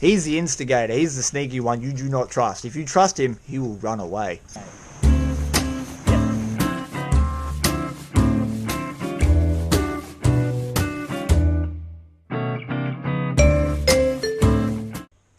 He's the instigator. He's the sneaky one you do not trust. If you trust him, he will run away.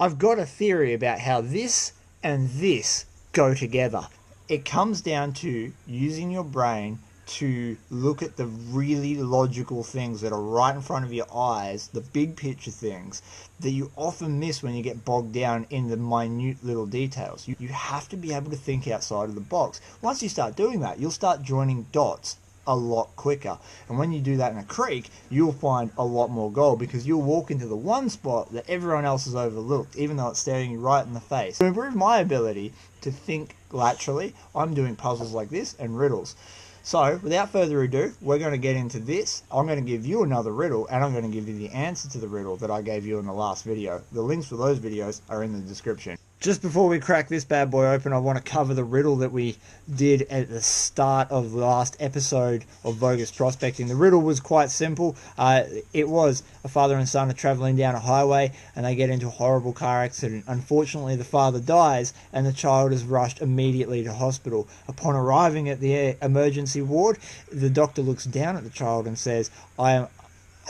I've got a theory about how this and this go together. It comes down to using your brain to look at the really logical things that are right in front of your eyes, the big picture things that you often miss when you get bogged down in the minute little details. You have to be able to think outside of the box. Once you start doing that, you'll start joining dots a lot quicker, and when you do that in a creek, you'll find a lot more gold, because you'll walk into the one spot that everyone else has overlooked, even though it's staring you right in the face. To improve my ability to think laterally, I'm doing puzzles like this and riddles. So without further ado, we're going to get into this. I'm going to give you another riddle, and I'm going to give you the answer to the riddle that I gave you in the last video. The links for those videos are in the description. Just before we crack this bad boy open, I want to cover the riddle that we did at the start of the last episode of Bogus Prospecting. The riddle was quite simple. It was a father and son are traveling down a highway and they get into a horrible car accident. Unfortunately, the father dies and the child is rushed immediately to hospital. Upon arriving at the emergency ward, the doctor looks down at the child and says, "I am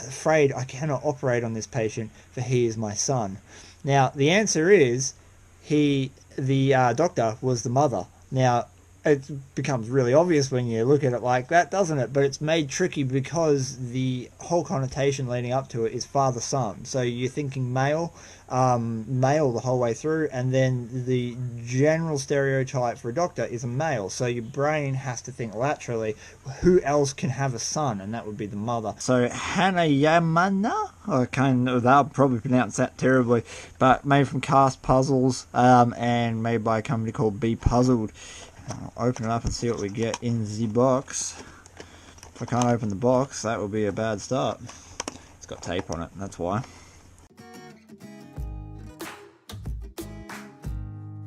afraid I cannot operate on this patient, for he is my son." Now, the answer is the doctor was the mother. Now, it becomes really obvious when you look at it like that, doesn't it? But it's made tricky because the whole connotation leading up to it is father-son. So you're thinking male the whole way through, and then the general stereotype for a doctor is a male. So your brain has to think laterally, who else can have a son? And that would be the mother. So Hanayamana, I'll probably pronounce that terribly, but made from Cast Puzzles, and made by a company called Be Puzzled. I'll open it up and see what we get in the box. If I can't open the box, that will be a bad start. It's got tape on it, that's why.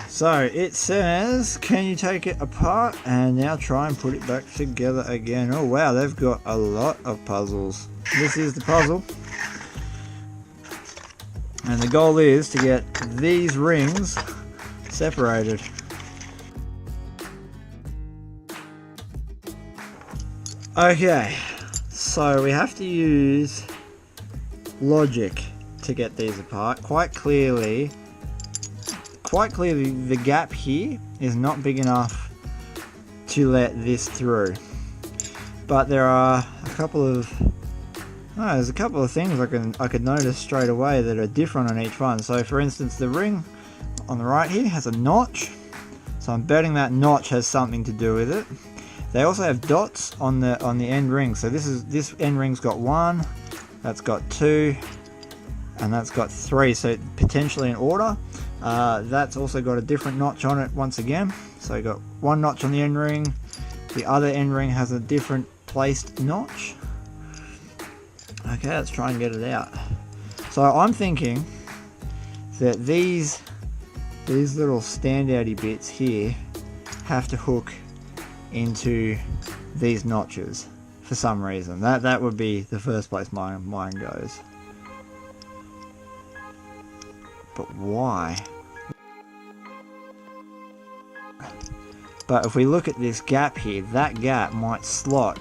So it says, can you take it apart and now try and put it back together again? Oh wow, they've got a lot of puzzles. This is the puzzle. And the goal is to get these rings separated. Okay, so we have to use logic to get these apart. Quite clearly the gap here is not big enough to let this through. But there are there's a couple of things I could notice straight away that are different on each one. So for instance, the ring on the right here has a notch. So I'm betting that notch has something to do with it. They also have dots on the end ring. So this end ring's got 1, that's got 2, and that's got 3. So potentially in order. That's also got a different notch on it once again. So you got 1 notch on the end ring. The other end ring has a different placed notch. Okay, let's try and get it out. So I'm thinking that these little standouty bits here have to hook into these notches for some reason. That would be the first place my mind goes. But why? But if we look at this gap here, that gap might slot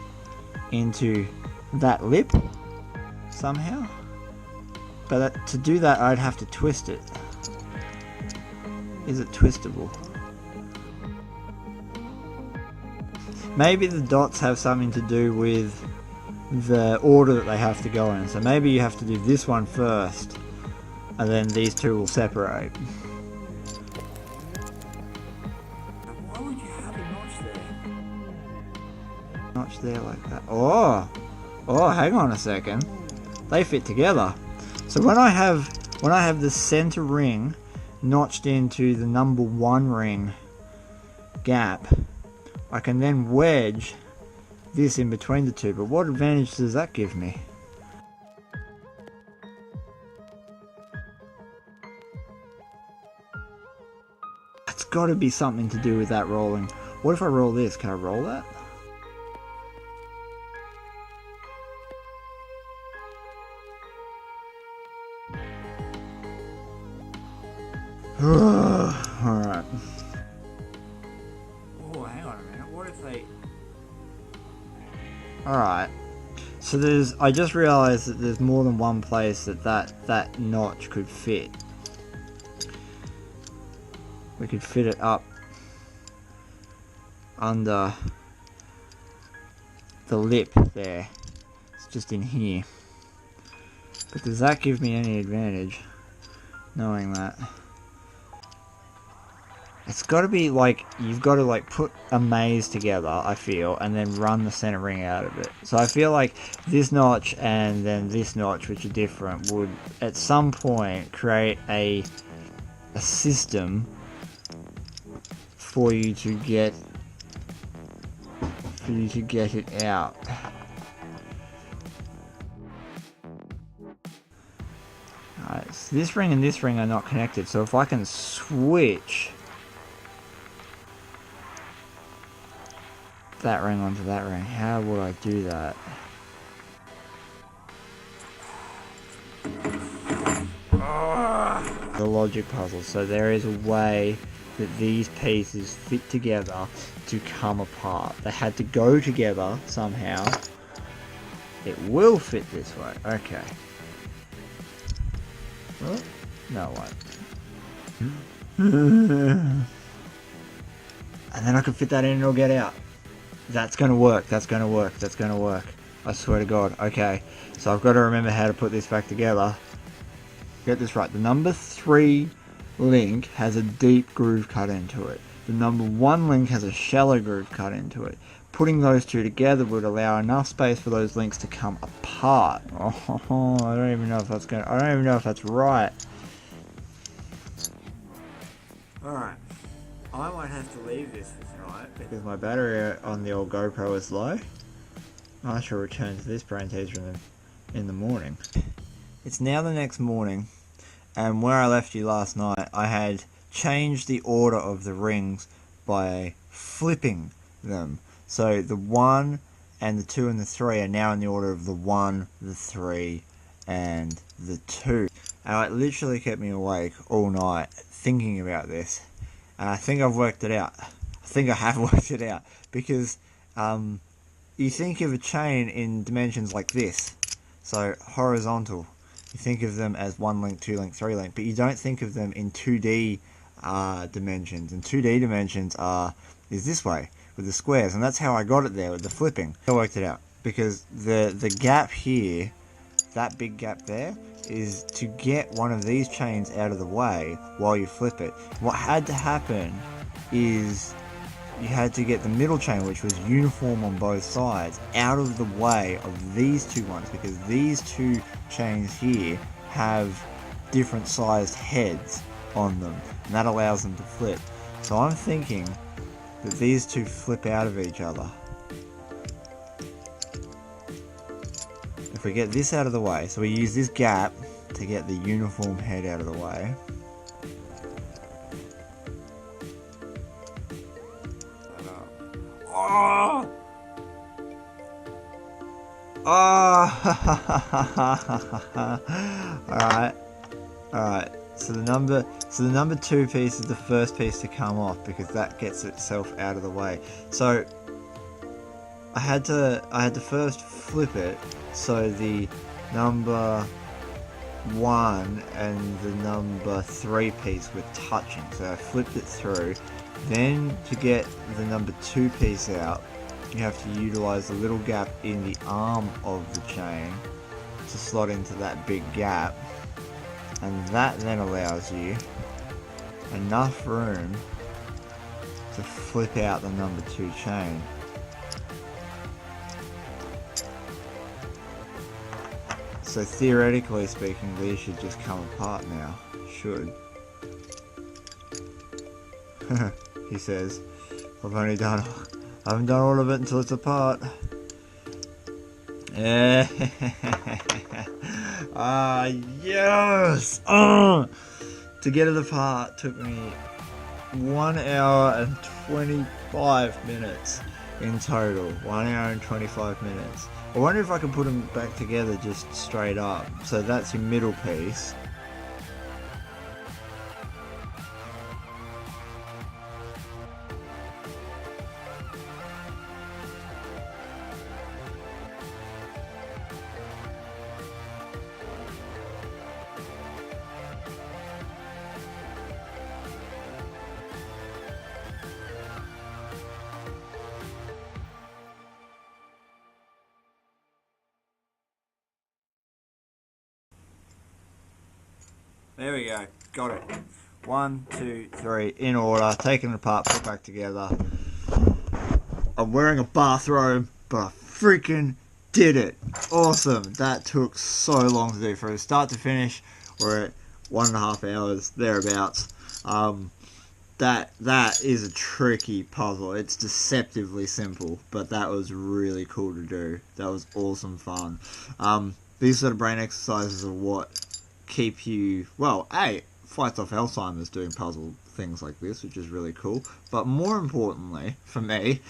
into that lip somehow. But to do that, I'd have to twist it. Is it twistable? Maybe the dots have something to do with the order that they have to go in. So maybe you have to do this one first, and then these two will separate. Why would you have a notch there? Notch there like that. Oh, hang on a second. They fit together. So when I have the center ring notched into the number 1 ring gap, I can then wedge this in between the two. But what advantage does that give me? It's got to be something to do with that rolling. What if I roll this? Can I roll that? Alright. Oh, hang on a minute. What if they... Alright. So I just realised that there's more than one place that notch could fit. We could fit it up under the lip there. It's just in here. But does that give me any advantage, knowing that? It's got to be like, you've got to like put a maze together, I feel, and then run the center ring out of it. So I feel like this notch and then this notch, which are different, would at some point create a system for you to get it out. Alright, so this ring and this ring are not connected, so if I can switch that ring onto that ring, how would I do that? The logic puzzle. So there is a way that these pieces fit together to come apart. They had to go together somehow. It will fit this way. Okay. Well, no, it won't. And then I can fit that in and it'll get out. That's gonna work, that's gonna work, that's gonna work. I swear to God. Okay, so I've got to remember how to put this back together. Get this right. The number 3 link has a deep groove cut into it. The number 1 link has a shallow groove cut into it. Putting those two together would allow enough space for those links to come apart. Oh, I don't even know if that's right. Alright. I might have to leave this for tonight because my battery on the old GoPro is low. I shall return to this brain teaser in the morning. It's now the next morning, and where I left you last night, I had changed the order of the rings by flipping them. So the 1 and the 2 and the 3 are now in the order of the 1, the 3, and the 2. And it literally kept me awake all night thinking about this. And I think I've worked it out. I think I have worked it out. Because you think of a chain in dimensions like this. So horizontal. You think of them as 1 link, 2 link, 3 link. But you don't think of them in 2D dimensions. And 2D dimensions is this way with the squares. And that's how I got it there with the flipping. I worked it out. Because the gap here, that big gap there, is to get one of these chains out of the way while you flip it. What had to happen is you had to get the middle chain, which was uniform on both sides, out of the way of these two ones, because these two chains here have different sized heads on them, and that allows them to flip. So I'm thinking that these two flip out of each other. If we get this out of the way, so we use this gap to get the uniform head out of the way. Oh! Oh! Alright. So the number 2 piece is the first piece to come off because that gets itself out of the way. So I had to first flip it so the number 1 and the number 3 piece were touching. So I flipped it through. Then to get the number 2 piece out, you have to utilize the little gap in the arm of the chain to slot into that big gap. And that then allows you enough room to flip out the number 2 chain. So theoretically speaking, these should just come apart now. Should. He says, I haven't done all of it until it's apart. Yeah. Yes! To get it apart took me 1 hour and 25 minutes in total. 1 hour and 25 minutes. I wonder if I can put them back together just straight up. So that's your middle piece. There we go. Got it. 1, 2, 3, in order. Taken it apart, put back together. I'm wearing a bathrobe, but I freaking did it. Awesome. That took so long to do. From start to finish, we're at 1.5 hours, thereabouts. That is a tricky puzzle. It's deceptively simple, but that was really cool to do. That was awesome fun. These sort of brain exercises are what keep you, well, fights off Alzheimer's doing puzzle things like this, which is really cool. But more importantly, for me,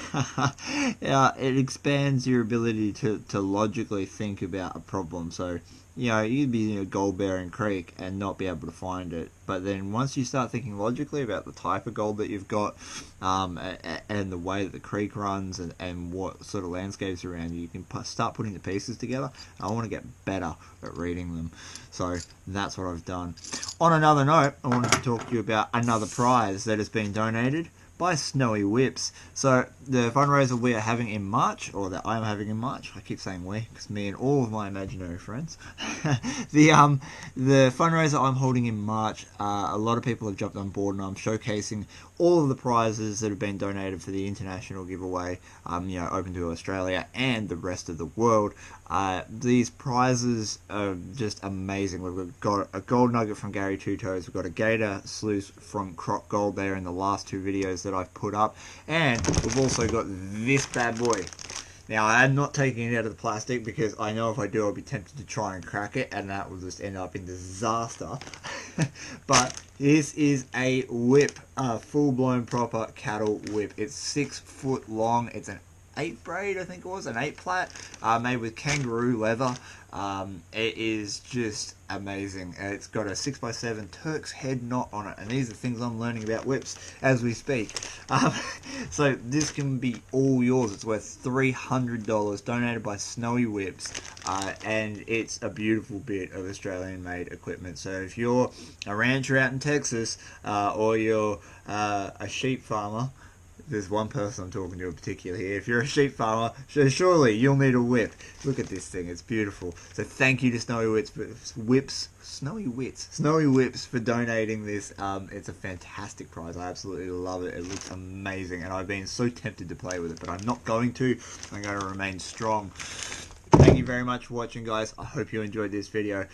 it expands your ability to logically think about a problem. So, you'd be in a gold bearing creek and not be able to find it. But then once you start thinking logically about the type of gold that you've got, and the way that the creek runs, and what sort of landscapes around you can start putting the pieces together. I want to get better at reading them. So that's what I've done. On another note, I wanted to talk to you about another prize that has been donated by Snowy Whips. So the fundraiser we are having in March, or that I'm having in March, I keep saying we, because me and all of my imaginary friends, the fundraiser I'm holding in March, a lot of people have jumped on board, and I'm showcasing all of the prizes that have been donated for the international giveaway, open to Australia and the rest of the world. These prizes are just amazing. We've got a gold nugget from Gary Two Toes. We've got a gator sluice from Croc Gold there in the last 2 videos that I've put up. And we've also got this bad boy. Now, I'm not taking it out of the plastic because I know if I do, I'll be tempted to try and crack it, and that will just end up in disaster. But this is a whip, a full-blown proper cattle whip. It's 6 foot long. It's an 8 braid, I think it was, an 8 plat, made with kangaroo leather. It is just amazing. It's got a 6x7 Turk's head knot on it, and these are things I'm learning about whips as we speak. So this can be all yours. It's worth $300, donated by Snowy Whips, and it's a beautiful bit of Australian-made equipment. So if you're a rancher out in Texas, or you're a sheep farmer, there's one person I'm talking to in particular here. If you're a sheep farmer, surely you'll need a whip. Look at this thing, it's beautiful. So thank you to Snowy Whips for donating this. It's a fantastic prize. I absolutely love it. It looks amazing, and I've been so tempted to play with it, but I'm not going to. I'm going to remain strong. Thank you very much for watching, guys. I hope you enjoyed this video.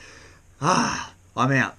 I'm out.